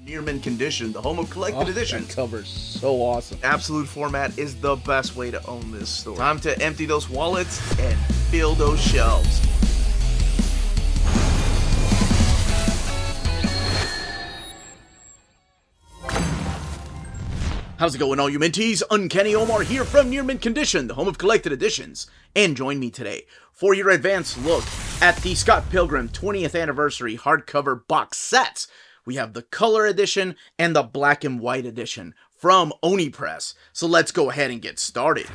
Near mint condition, the home of collected editions. That cover's so awesome. Absolute format is the best way to own this store. Time to empty those wallets and fill those shelves. How's it going, all you minties? Uncanny Omar here from Near Mint Condition, the home of collected editions. And join me today for your advanced look at the Scott Pilgrim 20th Anniversary hardcover box sets. We have the color edition and the black and white edition from Oni Press. So let's go ahead and get started.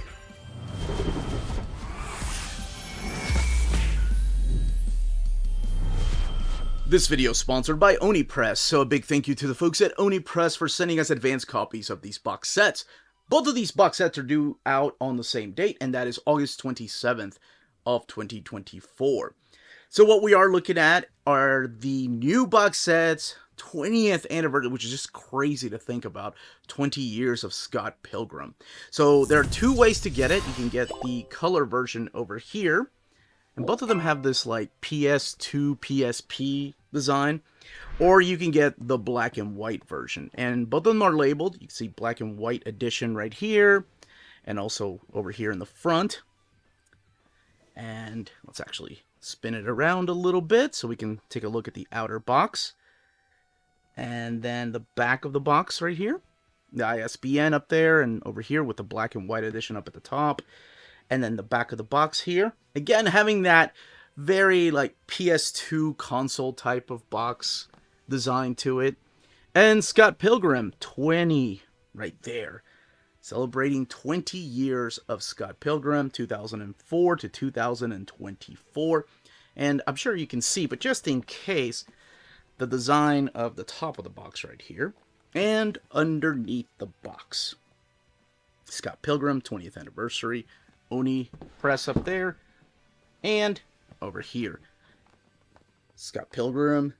This video is sponsored by Oni Press, so a big thank you to the folks at Oni Press for sending us advanced copies of these box sets. Both of these box sets are due out on the same date, and that is August 27th of 2024. So what we are looking at are the new box sets, 20th anniversary, which is just crazy to think about, 20 years of Scott Pilgrim. So there are two ways to get it. You can get the color version over here, and both of them have this like PS2, PSP design, or you can get the black and white version. And both of them are labeled. You can see black and white edition right here, and also over here in the front. And let's actually spin it around a little bit so we can take a look at the outer box. And then the back of the box right here. The ISBN up there and over here with the black and white edition up at the top. And then the back of the box here. Again, having that very like PS2 console type of box design to it. And Scott Pilgrim 20 right there. Celebrating 20 years of Scott Pilgrim, 2004 to 2024. And I'm sure you can see, but just in case, the design of the top of the box right here, and underneath the box. Scott Pilgrim, 20th Anniversary, Oni Press up there, and over here. Scott Pilgrim,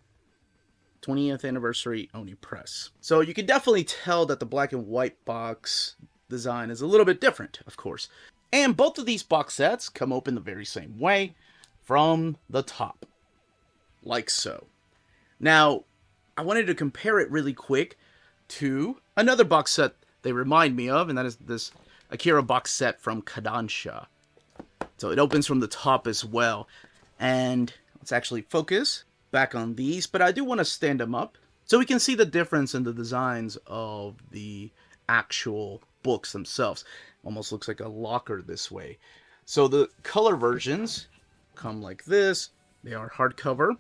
20th Anniversary, Oni Press. So you can definitely tell that the black and white box design is a little bit different, of course. And both of these box sets come open the very same way, from the top, like so. Now, I wanted to compare it really quick to another box set they remind me of, and that is this Akira box set from Kodansha. So it opens from the top as well. And let's actually focus back on these, but I do want to stand them up so we can see the difference in the designs of the actual books themselves. Almost looks like a locker this way. So the color versions come like this. They are hardcover.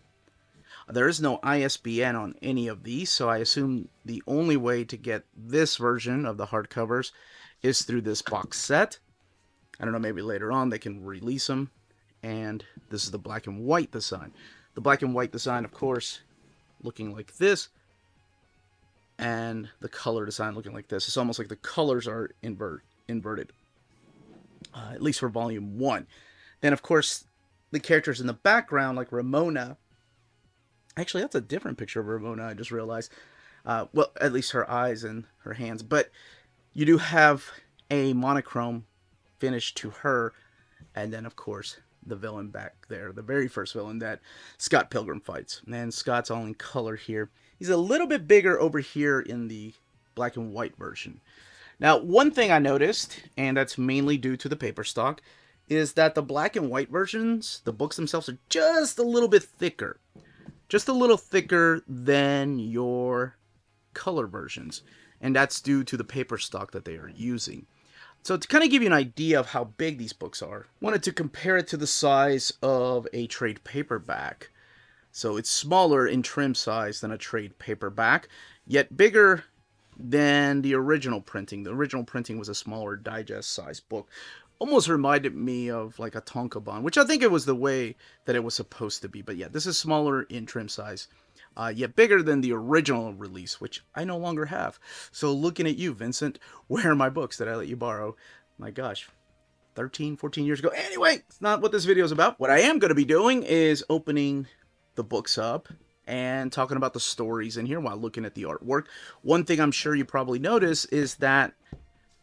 There is no ISBN on any of these, so I assume the only way to get this version of the hardcovers is through this box set. I don't know, maybe later on they can release them. And this is the black and white design. The black and white design, of course, looking like this. And the color design looking like this. It's almost like the colors are inverted. At least for volume 1. Then, of course, the characters in the background, like Ramona. Actually, that's a different picture of Ramona, I just realized. Well, at least her eyes and her hands. But you do have a monochrome finish to her. And then, of course, the villain back there. The very first villain that Scott Pilgrim fights. And Scott's all in color here. He's a little bit bigger over here in the black and white version. Now, one thing I noticed, and that's mainly due to the paper stock, is that the black and white versions, the books themselves, are just a little bit thicker. Just a little thicker than your color versions. And that's due to the paper stock that they are using. So to kind of give you an idea of how big these books are, I wanted to compare it to the size of a trade paperback. So it's smaller in trim size than a trade paperback, yet bigger than the original printing. The original printing was a smaller digest size book. Almost reminded me of like a Tonkabon, which I think it was the way that it was supposed to be. But yeah, this is smaller in trim size, yet bigger than the original release, which I no longer have. So looking at you, Vincent, where are my books that I let you borrow? My gosh, 13, 14 years ago. Anyway, it's not what this video is about. What I am going to be doing is opening the books up and talking about the stories in here while looking at the artwork. One thing I'm sure you probably notice is that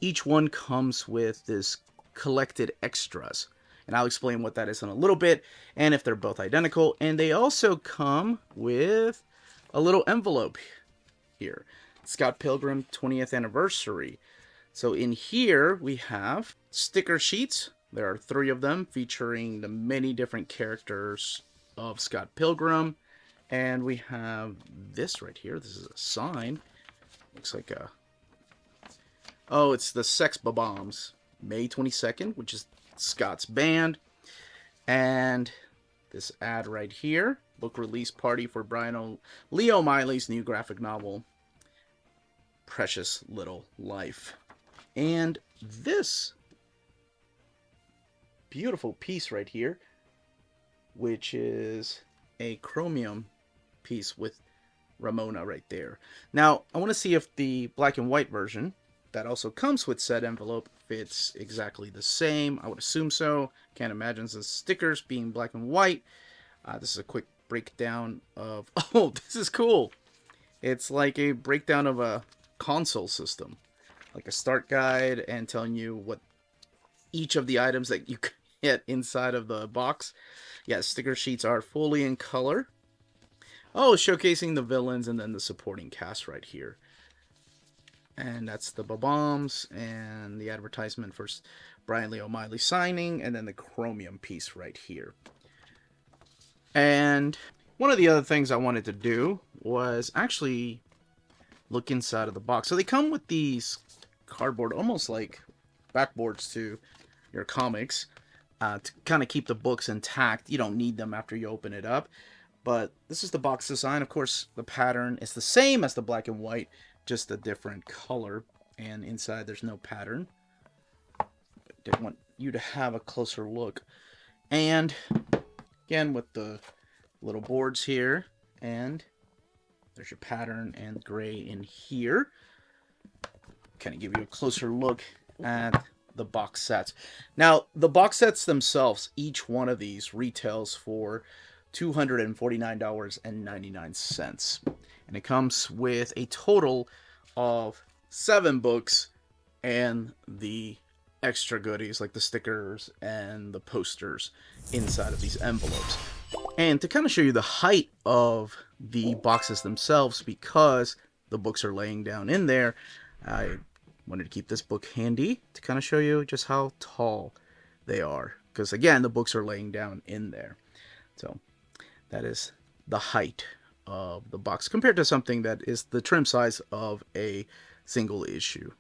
each one comes with this collected extras, and I'll explain what that is in a little bit and if they're both identical. And they also come with a little envelope here. Scott Pilgrim 20th anniversary. So in here we have sticker sheets. There are 3 of them featuring the many different characters of Scott Pilgrim. And we have this right here. This is a sign. Looks like a... Oh, it's the Sex Bob-ombs. May 22nd, which is Scott's band. And this ad right here. Book release party for Bryan Lee O'Malley's new graphic novel, Precious Little Life. And this beautiful piece right here, which is a chromium piece with Ramona right there. Now, I want to see if the black and white version that also comes with said envelope fits exactly the same. I would assume so. Can't imagine the stickers being black and white. This is a quick breakdown of... Oh, this is cool. It's like a breakdown of a console system. Like a start guide and telling you what each of the items that you get inside of the box. Yeah, sticker sheets are fully in color. Oh, showcasing the villains and then the supporting cast right here. And that's the Bob-ombs and the advertisement for Bryan Lee O'Malley signing, and then the chromium piece right here. And one of the other things I wanted to do was actually look inside of the box. So they come with these cardboard, almost like backboards to your comics, to kind of keep the books intact. You don't need them after you open it up. But this is the box design. Of course, the pattern is the same as the black and white, just a different color, and inside there's no pattern. Didn't want you to have a closer look. And again with the little boards here, and there's your pattern and gray in here. Kind of give you a closer look at the box sets. Now, the box sets themselves, each one of these retails for $249.99. And it comes with a total of 7 books and the extra goodies like the stickers and the posters inside of these envelopes. And to kind of show you the height of the boxes themselves, because the books are laying down in there, I wanted to keep this book handy to kind of show you just how tall they are. Because again, the books are laying down in there. So that is the height of the box compared to something that is the trim size of a single issue.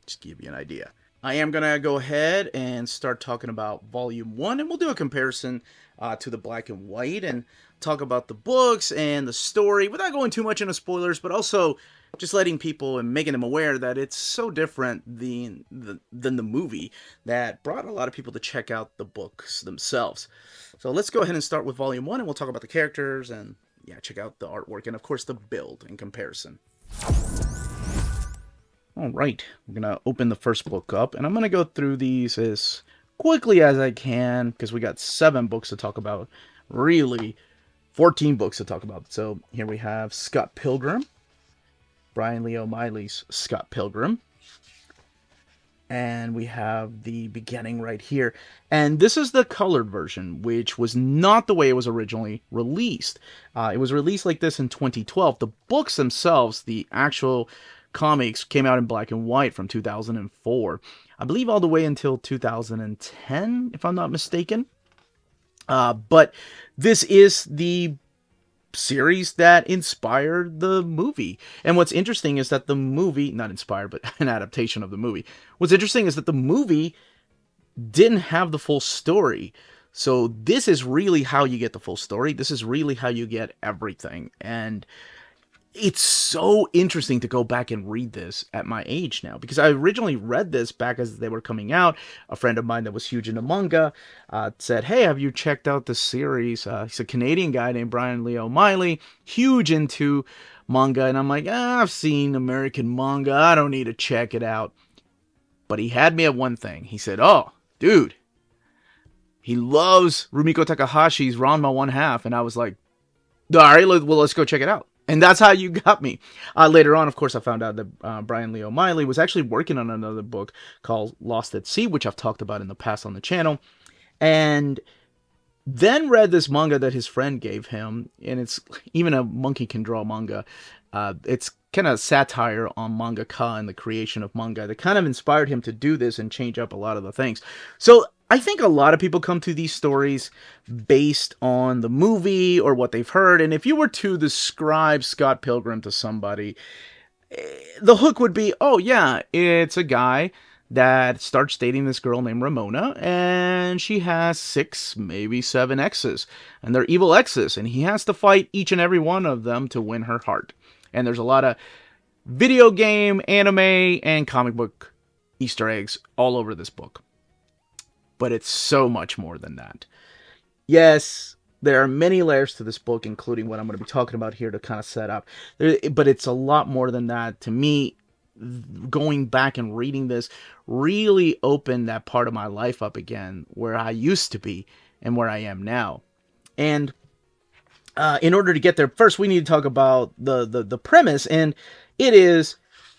Just to give you an idea. I am going to go ahead and start talking about Volume 1, and we'll do a comparison to the black and white and talk about the books and the story without going too much into spoilers, but also just letting people and making them aware that it's so different than the movie that brought a lot of people to check out the books themselves. So let's go ahead and start with Volume 1, and we'll talk about the characters and yeah, check out the artwork and of course the build in comparison. Alright, we're going to open the first book up, and I'm going to go through these as quickly as I can, because we got 7 books to talk about. Really, 14 books to talk about. So here we have Scott Pilgrim, Bryan Lee O'Malley's Scott Pilgrim. And we have the beginning right here. And this is the colored version, which was not the way it was originally released. It was released like this in 2012. The books themselves, the actual comics, came out in black and white from 2004. I believe all the way until 2010, if I'm not mistaken. But this is the series that inspired the movie. And what's interesting is that the movie, not inspired, but an adaptation of the movie. What's interesting is that the movie didn't have the full story. So this is really how you get the full story. This is really how you get everything. And it's so interesting to go back and read this at my age now, because I originally read this back as they were coming out. A friend of mine that was huge into manga said, hey, have you checked out this series? He's a Canadian guy named Bryan Lee O'Malley, huge into manga. And I'm like, I've seen American manga. I don't need to check it out. But he had me at one thing. He said, oh, dude, he loves Rumiko Takahashi's Ranma 1/2. And I was like, all right, well, let's go check it out. And that's how you got me. Later on, of course, I found out that Bryan Lee O'Malley was actually working on another book called Lost at Sea, which I've talked about in the past on the channel. And then read this manga that his friend gave him. And it's even a monkey can draw manga. It's kind of satire on mangaka and the creation of manga that kind of inspired him to do this and change up a lot of the things. So I think a lot of people come to these stories based on the movie or what they've heard. And if you were to describe Scott Pilgrim to somebody, the hook would be, oh yeah, it's a guy that starts dating this girl named Ramona, and she has 6, maybe 7 exes, and they're evil exes, and he has to fight each and every one of them to win her heart. And there's a lot of video game, anime, and comic book Easter eggs all over this book. But it's so much more than that. Yes, there are many layers to this book, including what I'm going to be talking about here to kind of set up. But it's a lot more than that. To me, going back and reading this really opened that part of my life up again, where I used to be and where I am now. And in order to get there, first we need to talk about the premise, and it is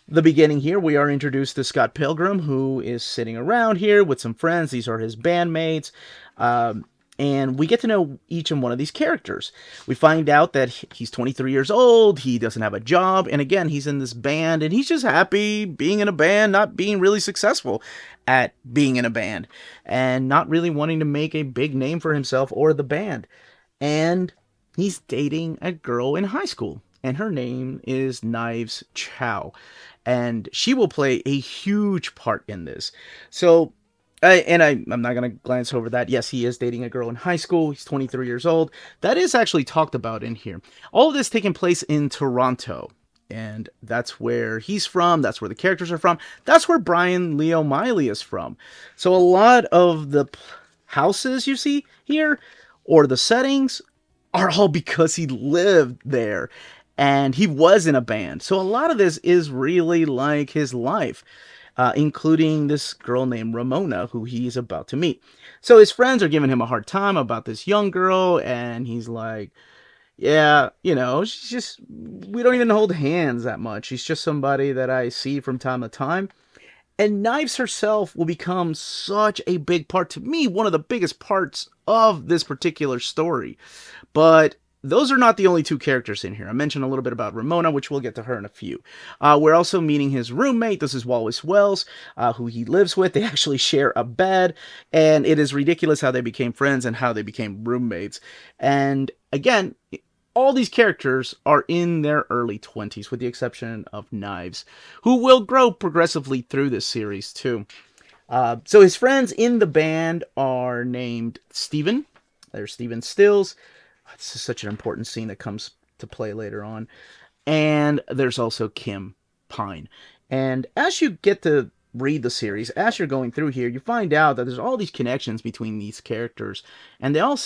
the beginning here. We are introduced to Scott Pilgrim, who is sitting around here with some friends. These are his bandmates. And we get to know each and one of these characters. We find out that he's 23 years old, he doesn't have a job, and again, he's in this band, and he's just happy being in a band, not being really successful at being in a band, and not really wanting to make a big name for himself or the band. And he's dating a girl in high school, and her name is Knives Chow, and she will play a huge part in this. So I'm not going to glance over that. Yes, he is dating a girl in high school. He's 23 years old. That is actually talked about in here. All of this taking place in Toronto. And that's where he's from. That's where the characters are from. That's where Bryan Lee O'Malley is from. So a lot of the houses you see here, or the settings, are all because he lived there. And he was in a band. So a lot of this is really like his life. Including this girl named Ramona, who he's about to meet. So his friends are giving him a hard time about this young girl, and he's like, yeah, she's just, we don't even hold hands that much. She's just somebody that I see from time to time. And Knives herself will become such a big part, to me, one of the biggest parts of this particular story. But those are not the only 2 characters in here. I mentioned a little bit about Ramona, which we'll get to her in a few. We're also meeting his roommate. This is Wallace Wells, who he lives with. They actually share a bed, and it is ridiculous how they became friends and how they became roommates. And again, all these characters are in their early 20s, with the exception of Knives, who will grow progressively through this series too. So his friends in the band are named Steven. There's Steven Stills. This is such an important scene that comes to play later on. And there's also Kim Pine. And as you get to read the series, as you're going through here, you find out that there's all these connections between these characters. And they all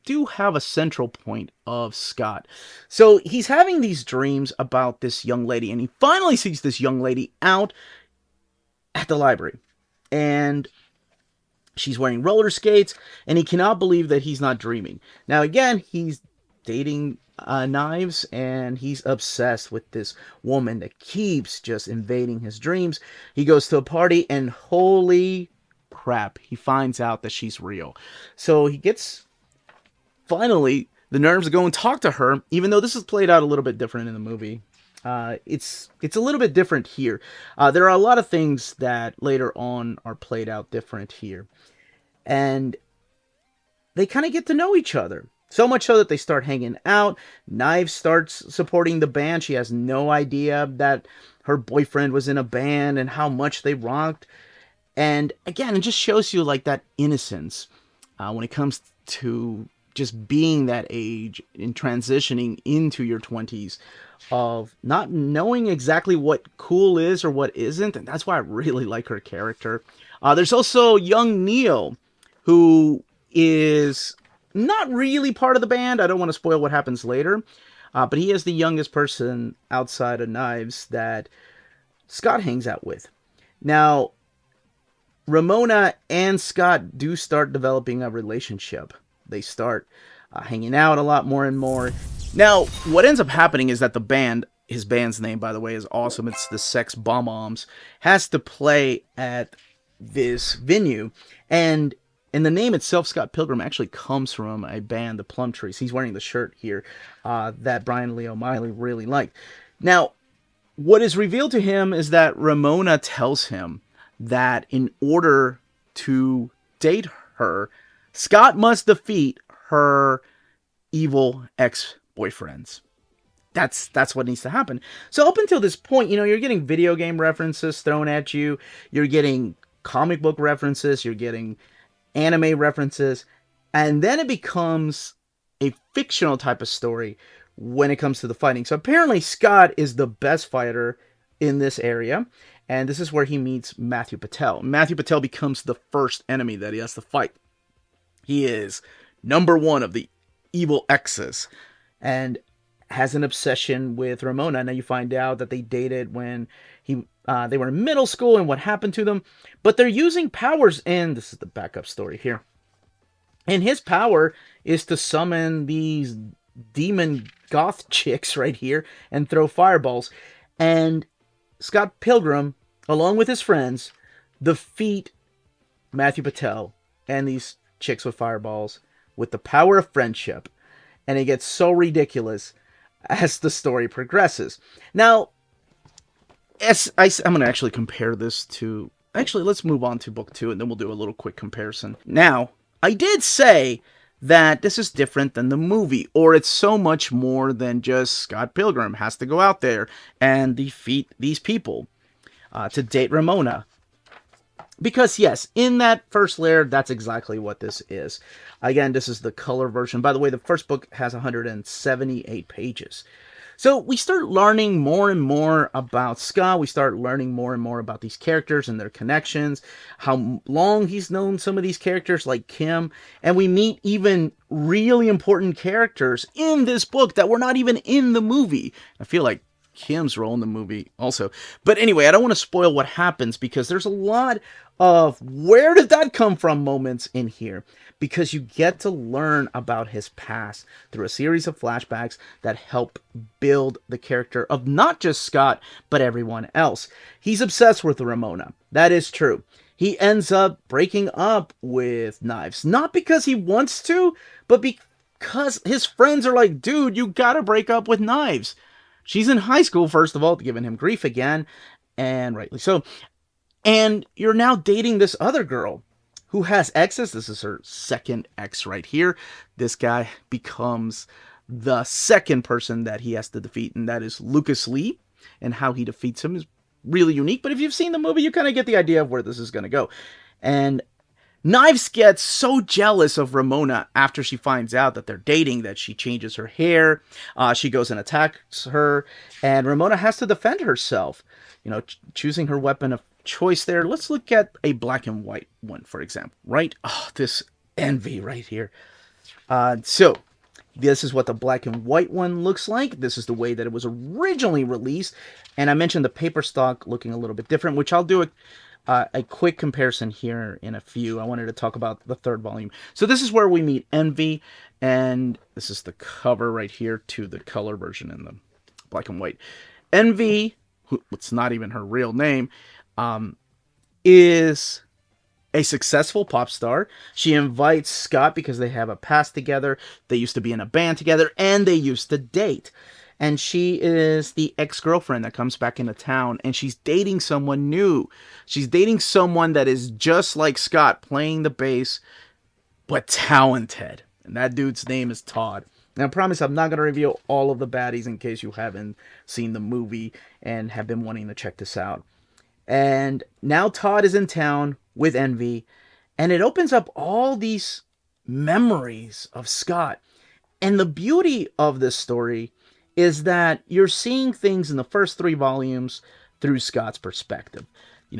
do have a central point of Scott. So he's having these dreams about this young lady. And he finally sees this young lady out at the library. And she's wearing roller skates, and he cannot believe that he's not dreaming. Now, again, he's dating Knives, and he's obsessed with this woman that keeps just invading his dreams. He goes to a party, and holy crap, he finds out that she's real. So he gets, finally, the nerves to go and talk to her, even though this is played out a little bit different in the movie. It's a little bit different here. There are a lot of things that later on are played out different here. And they kind of get to know each other. So much so that they start hanging out. Knives starts supporting the band. She has no idea that her boyfriend was in a band and how much they rocked. And again, it just shows you like that innocence when it comes to just being that age and transitioning into your 20s of not knowing exactly what cool is or what isn't. And that's why I really like her character. There's also young Neil, who is not really part of the band. I don't want to spoil what happens later. But he is the youngest person outside of Knives that Scott hangs out with. Now, Ramona and Scott do start developing a relationship. They start hanging out a lot more and more. Now, what ends up happening is that the band, his band's name, by the way, is awesome. It's the Sex Bomb-Oms, has to play at this venue. And the name itself, Scott Pilgrim, actually comes from a band, the Plum Trees. He's wearing the shirt here that Bryan Lee O'Malley really liked. Now, what is revealed to him is that Ramona tells him that in order to date her, Scott must defeat her evil ex-boyfriends. That's what needs to happen. So up until this point, you're getting video game references thrown at you. You're getting comic book references. You're getting anime references. And then it becomes a fictional type of story when it comes to the fighting. So apparently Scott is the best fighter in this area. And this is where he meets Matthew Patel. Matthew Patel becomes the first enemy that he has to fight. He is number one of the evil exes. And has an obsession with Ramona. Now you find out that they dated when they were in middle school and what happened to them. But they're using powers, and this is the backup story here. And his power is to summon these demon goth chicks right here and throw fireballs. And Scott Pilgrim, along with his friends, defeat Matthew Patel and these chicks with fireballs with the power of friendship. And it gets so ridiculous as the story progresses. Now, I'm going to actually compare this to... Actually, let's move on to book 2, and then we'll do a little quick comparison. Now, I did say that this is different than the movie, or it's so much more than just Scott Pilgrim has to go out there and defeat these people to date Ramona. Because, yes, in that first layer, that's exactly what this is. Again, this is the color version. By the way, the first book has 178 pages. So we start learning more and more about Scott. We start learning more and more about these characters and their connections, how long he's known some of these characters like Kim. And we meet even really important characters in this book that were not even in the movie. I feel like Kim's role in the movie also. But anyway, I don't want to spoil what happens because there's a lot of where did that come from moments in here, because you get to learn about his past through a series of flashbacks that help build the character of not just Scott, but everyone else. He's obsessed with Ramona. That is true. He ends up breaking up with Knives, not because he wants to, but because his friends are like, dude, you gotta break up with Knives. She's in high school, first of all, giving him grief again, and rightly so. And you're now dating this other girl who has exes. This is her second ex right here. This guy becomes the second person that he has to defeat, and that is Lucas Lee. And how he defeats him is really unique. But if you've seen the movie, you kind of get the idea of where this is going to go. And Knives gets so jealous of Ramona after she finds out that they're dating that she changes her hair. She goes and attacks her. And Ramona has to defend herself, choosing her weapon of choice there. Let's look at a black and white one, for example, right? Oh, this envy right here. So this is what the black and white one looks like. This is the way that it was originally released. And I mentioned the paper stock looking a little bit different, which I'll do a quick comparison here in a few. I wanted to talk about the third volume. So this is where we meet Envy, and this is the cover right here to the color version in the black and white. Envy, it's not even her real name, is a successful pop star. She invites Scott because they have a past together. They used to be in a band together, and they used to date. And she is the ex-girlfriend that comes back into town, and she's dating someone new. She's dating someone that is just like Scott, playing the bass, but talented. And that dude's name is Todd. Now, I promise I'm not going to reveal all of the baddies in case you haven't seen the movie and have been wanting to check this out. And now Todd is in town with Envy, and it opens up all these memories of Scott. And the beauty of this story is that you're seeing things in the first 3 volumes through Scott's perspective.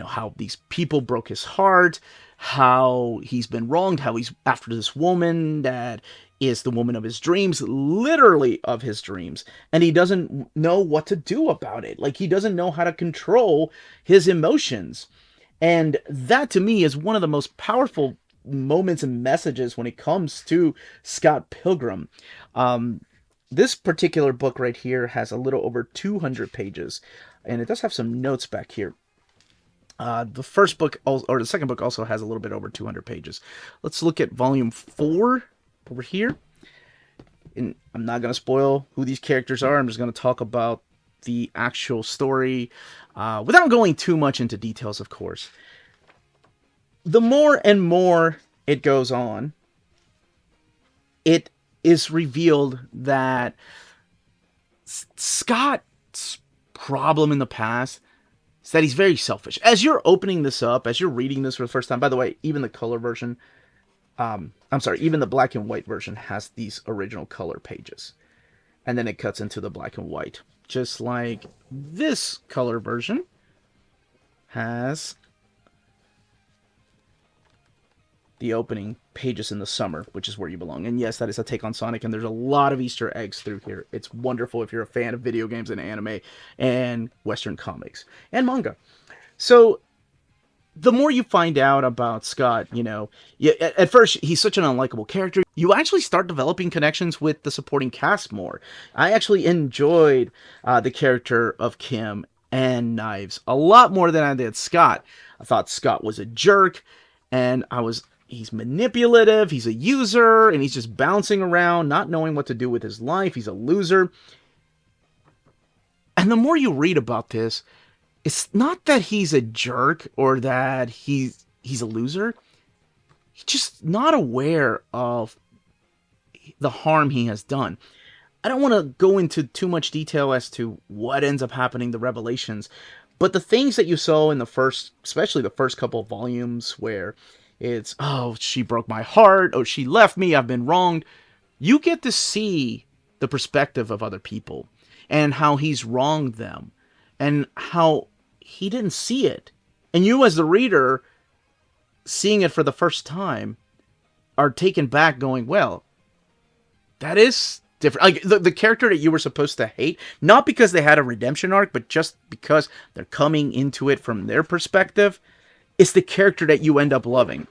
How these people broke his heart, how he's been wronged, how he's after this woman that is the woman of his dreams, literally of his dreams, and he doesn't know what to do about it. Like, he doesn't know how to control his emotions. And that, to me, is one of the most powerful moments and messages when it comes to Scott Pilgrim. This particular book right here has a little over 200 pages, and it does have some notes back here. The first book, or the second book, also has a little bit over 200 pages. Let's look at volume 4 over here. And I'm not going to spoil who these characters are. I'm just going to talk about the actual story, without going too much into details, of course, the more and more it goes on, it is revealed that Scott's problem in the past is that he's very selfish. As you're opening this up, as you're reading this for the first time, by the way, even the color version, even the black and white version has these original color pages. And then it cuts into the black and white. Just like this color version has the opening pages in the summer, which is where you belong. And yes, that is a take on Sonic, and there's a lot of Easter eggs through here. It's wonderful if you're a fan of video games and anime and Western comics and manga. So the more you find out about Scott, at first he's such an unlikable character. You actually start developing connections with the supporting cast more. I actually enjoyed the character of Kim and Knives a lot more than I did Scott. I thought Scott was a jerk, and he's manipulative, he's a user, and he's just bouncing around, not knowing what to do with his life. He's a loser. And the more you read about this, it's not that he's a jerk or that he's a loser. He's just not aware of the harm he has done. I don't want to go into too much detail as to what ends up happening, the revelations, but the things that you saw in especially the first couple of volumes where it's, oh, she broke my heart, oh, she left me, I've been wronged. You get to see the perspective of other people and how he's wronged them and how he didn't see it. And you as the reader, seeing it for the first time, are taken back going, well, that is different. Like the character that you were supposed to hate, not because they had a redemption arc, but just because they're coming into it from their perspective, it's the character that you end up loving.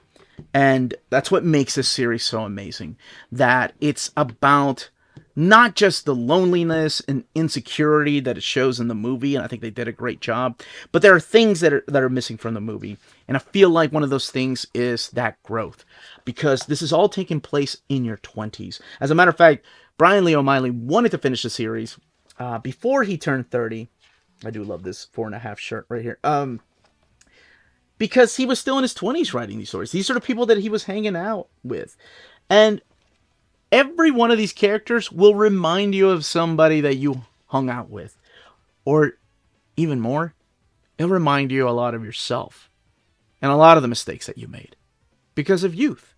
And that's what makes this series so amazing. That it's about not just the loneliness and insecurity that it shows in the movie, and I think they did a great job, but there are things that are missing from the movie. And I feel like one of those things is that growth, because this is all taking place in your 20s. As a matter of fact, Bryan Lee O'Malley wanted to finish the series before he turned 30. I do love this 4.5 shirt right here. Because he was still in his 20s writing these stories. These are the people that he was hanging out with. And every one of these characters will remind you of somebody that you hung out with. Or even more, it'll remind you a lot of yourself. And a lot of the mistakes that you made. Because of youth.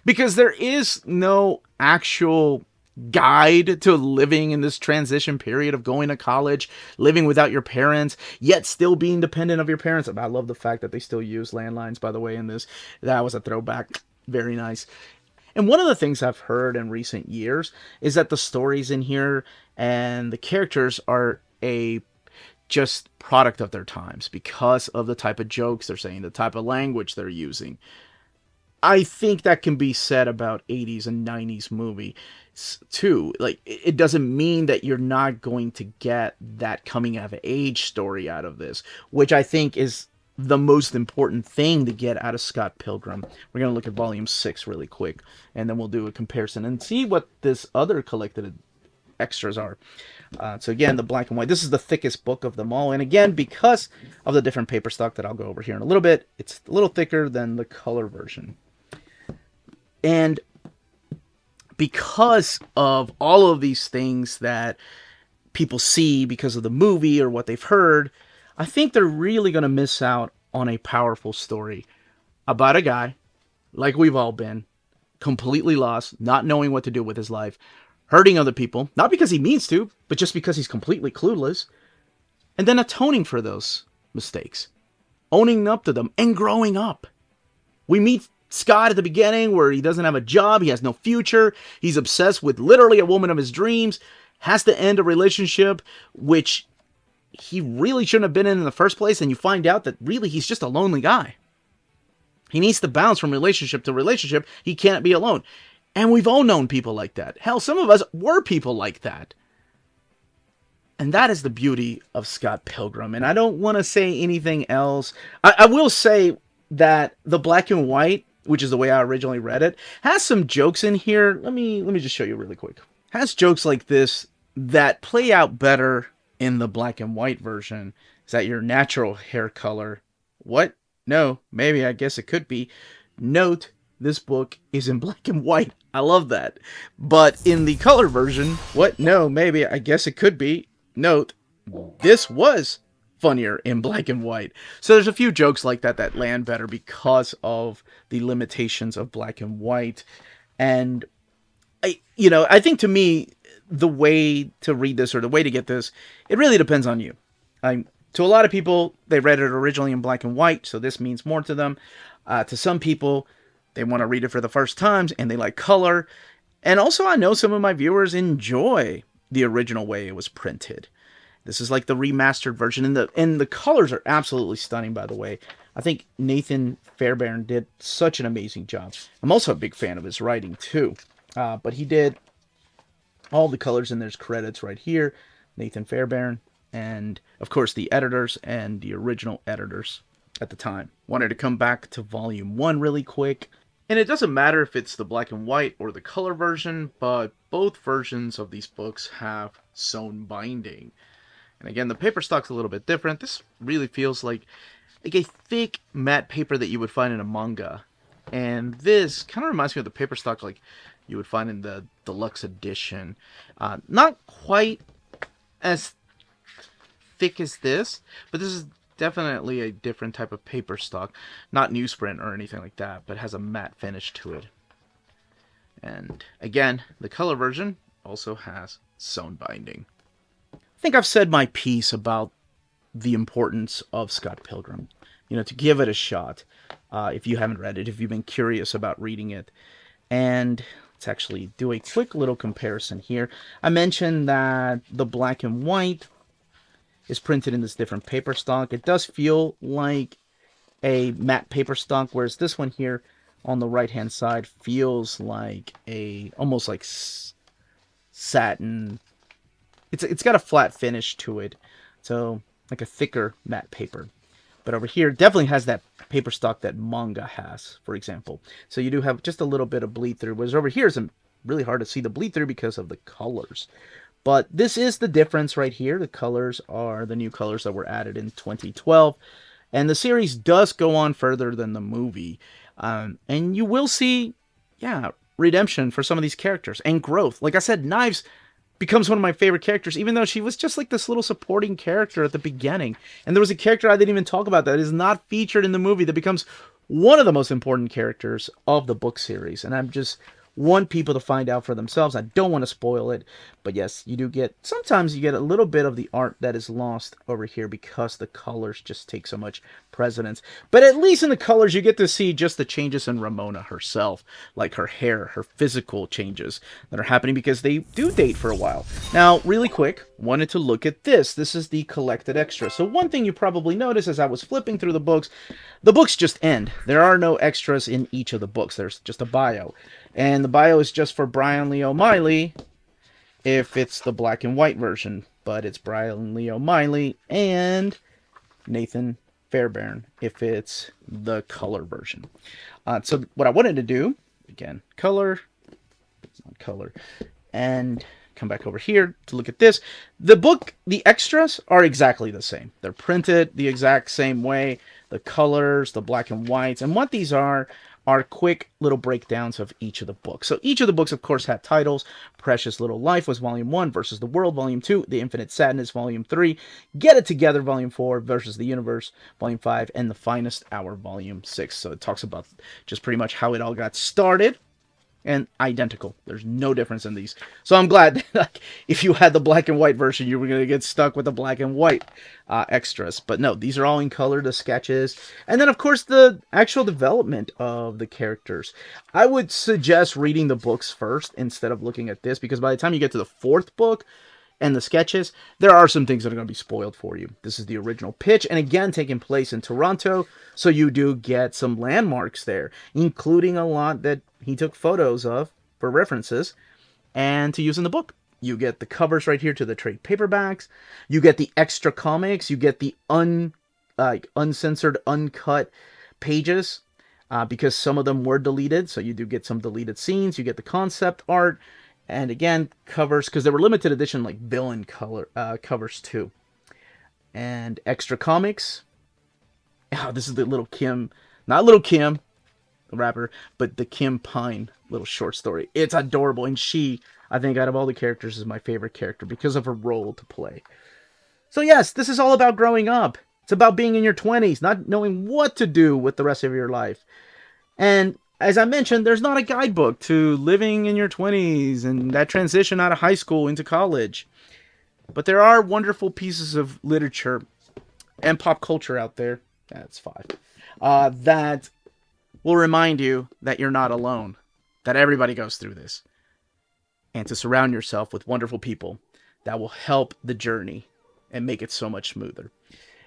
Because there is no actual guide to living in this transition period of going to college, living without your parents, yet still being dependent of your parents. I love the fact that they still use landlines, by the way, in this. That was a throwback. Very nice. And one of the things I've heard in recent years is that the stories in here and the characters are just product of their times because of the type of jokes they're saying, the type of language they're using. I think that can be said about 80s and 90s movies too. Like, it doesn't mean that you're not going to get that coming of age story out of this, which I think is the most important thing to get out of Scott Pilgrim. We're going to look at volume 6 really quick, and then we'll do a comparison and see what this other collected extras are. So again, the black and white. This is the thickest book of them all. And again, because of the different paper stock that I'll go over here in a little bit, it's a little thicker than the color version. And because of all of these things that people see because of the movie or what they've heard, I think they're really going to miss out on a powerful story about a guy, like we've all been, completely lost, not knowing what to do with his life, hurting other people, not because he means to, but just because he's completely clueless, and then atoning for those mistakes, owning up to them, and growing up. We meet Scott at the beginning where he doesn't have a job, he has no future, he's obsessed with literally a woman of his dreams, has to end a relationship which he really shouldn't have been in the first place, and you find out that really he's just a lonely guy. He needs to bounce from relationship to relationship. He can't be alone. And we've all known people like that. Hell, some of us were people like that. And that is the beauty of Scott Pilgrim. And I don't want to say anything else. I will say that the black and white, which is the way I originally read it, has some jokes in here. Let me just show you really quick. Has jokes like this that play out better in the black and white version. Is that your natural hair color? What? No, maybe, I guess it could be. Note, this book is in black and white. I love that. But in the color version, what? No, maybe, I guess it could be. Note, this was funnier in black and white. So there's a few jokes like that that land better because of the limitations of black and white. And I think to me, the way to read this or the way to get this, it really depends on you. To a lot of people, they read it originally in black and white, so this means more to them. To some people, they want to read it for the first times and they like color. And also, I know some of my viewers enjoy the original way it was printed. This is like the remastered version, and the colors are absolutely stunning, by the way. I think Nathan Fairbairn did such an amazing job. I'm also a big fan of his writing, too. But he did all the colors, and there's credits right here. Nathan Fairbairn, and, of course, the editors and the original editors at the time. Wanted to come back to Volume 1 really quick. And it doesn't matter if it's the black and white or the color version, but both versions of these books have sewn binding. And again, the paper stock's a little bit different. This really feels like a thick matte paper that you would find in a manga. And this kind of reminds me of the paper stock like you would find in the deluxe edition. Not quite as thick as this, but this is definitely a different type of paper stock. Not newsprint or anything like that, but has a matte finish to it. And again, the color version also has sewn binding. I think I've said my piece about the importance of Scott Pilgrim. To give it a shot if you haven't read it, if you've been curious about reading it. And let's actually do a quick little comparison here. I mentioned that the black and white is printed in this different paper stock. It does feel like a matte paper stock, whereas this one here on the right-hand side feels like almost like satin. It's got a flat finish to it, so like a thicker matte paper. But over here, definitely has that paper stock that manga has, for example. So you do have just a little bit of bleed through, whereas over here it's really hard to see the bleed through because of the colors. But this is the difference right here. The colors are the new colors that were added in 2012. And the series does go on further than the movie. And you will see, redemption for some of these characters and growth. Like I said, Knives becomes one of my favorite characters, even though she was just like this little supporting character at the beginning. And there was a character I didn't even talk about that is not featured in the movie that becomes one of the most important characters of the book series. And I'm just want people to find out for themselves. I don't want to spoil it, but yes, sometimes you get a little bit of the art that is lost over here because the colors just take so much precedence. But at least in the colors, you get to see just the changes in Ramona herself, like her hair, her physical changes that are happening because they do date for a while. Now, really quick, wanted to look at this. This is the collected extra. So one thing you probably noticed as I was flipping through the books just end. There are no extras in each of the books. There's just a bio. And the bio is just for Bryan Lee O'Malley if it's the black and white version. But it's Bryan Lee O'Malley and Nathan Fairbairn if it's the color version. So what I wanted to do, again, color, and come back over here to look at this. The extras are exactly the same. They're printed the exact same way. The colors, the black and whites, and what these are quick little breakdowns of each of the books. So each of the books, of course, had titles. Precious Little Life was Volume 1, Versus the World, Volume 2, The Infinite Sadness, Volume 3, Get It Together, Volume 4, Versus the Universe, Volume 5, and The Finest Hour, Volume 6. So it talks about just pretty much how it all got started. And identical. There's no difference in these. So I'm glad that if you had the black and white version, you were going to get stuck with the black and white extras. But no, these are all in color, the sketches. And then, of course, the actual development of the characters. I would suggest reading the books first instead of looking at this, because by the time you get to the fourth book and the sketches, there are some things that are going to be spoiled for you. This is the original pitch, and again, taking place in Toronto, so you do get some landmarks there, including a lot that he took photos of for references and to use in the book. You get the covers right here to the trade paperbacks. You get the extra comics. You get the uncensored, uncut pages because some of them were deleted, so you do get some deleted scenes. You get the concept art. And again, covers, because they were limited edition, like villain color covers too. And extra comics. Oh, this is the Little Kim, not Little Kim, the rapper, but the Kim Pine little short story. It's adorable, and she, I think, out of all the characters, is my favorite character because of her role to play. So yes, this is all about growing up. It's about being in your 20s, not knowing what to do with the rest of your life. And as I mentioned, there's not a guidebook to living in your 20s and that transition out of high school into college. But there are wonderful pieces of literature and pop culture out there. That's 5. That will remind you that you're not alone. That everybody goes through this. And to surround yourself with wonderful people that will help the journey and make it so much smoother.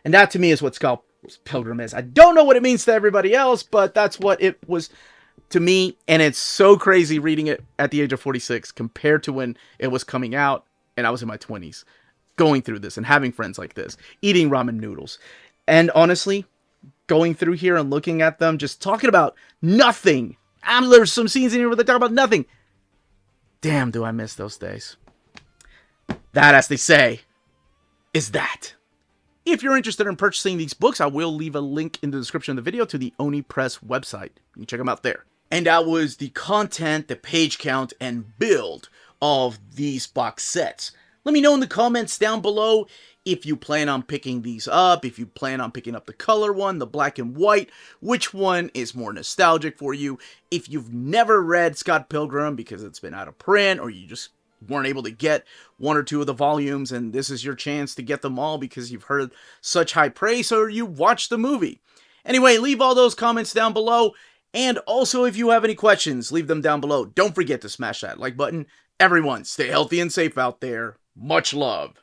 And that to me is what Scott Pilgrim is. I don't know what it means to everybody else, but that's what it was to me. And it's so crazy reading it at the age of 46 compared to when it was coming out and I was in my 20s. Going through this and having friends like this. Eating ramen noodles. And honestly, going through here and looking at them, just talking about nothing. There's some scenes in here where they talk about nothing. Damn, do I miss those days. That, as they say, is that. If you're interested in purchasing these books, I will leave a link in the description of the video to the Oni Press website. You can check them out there. And that was the content, the page count, and build of these box sets. Let me know in the comments down below if you plan on picking these up, if you plan on picking up the color one, the black and white, which one is more nostalgic for you. If you've never read Scott Pilgrim because it's been out of print or you just weren't able to get 1 or 2 of the volumes and this is your chance to get them all because you've heard such high praise or you watched the movie. Anyway, leave all those comments down below. And also, if you have any questions, leave them down below. Don't forget to smash that like button. Everyone, stay healthy and safe out there. Much love.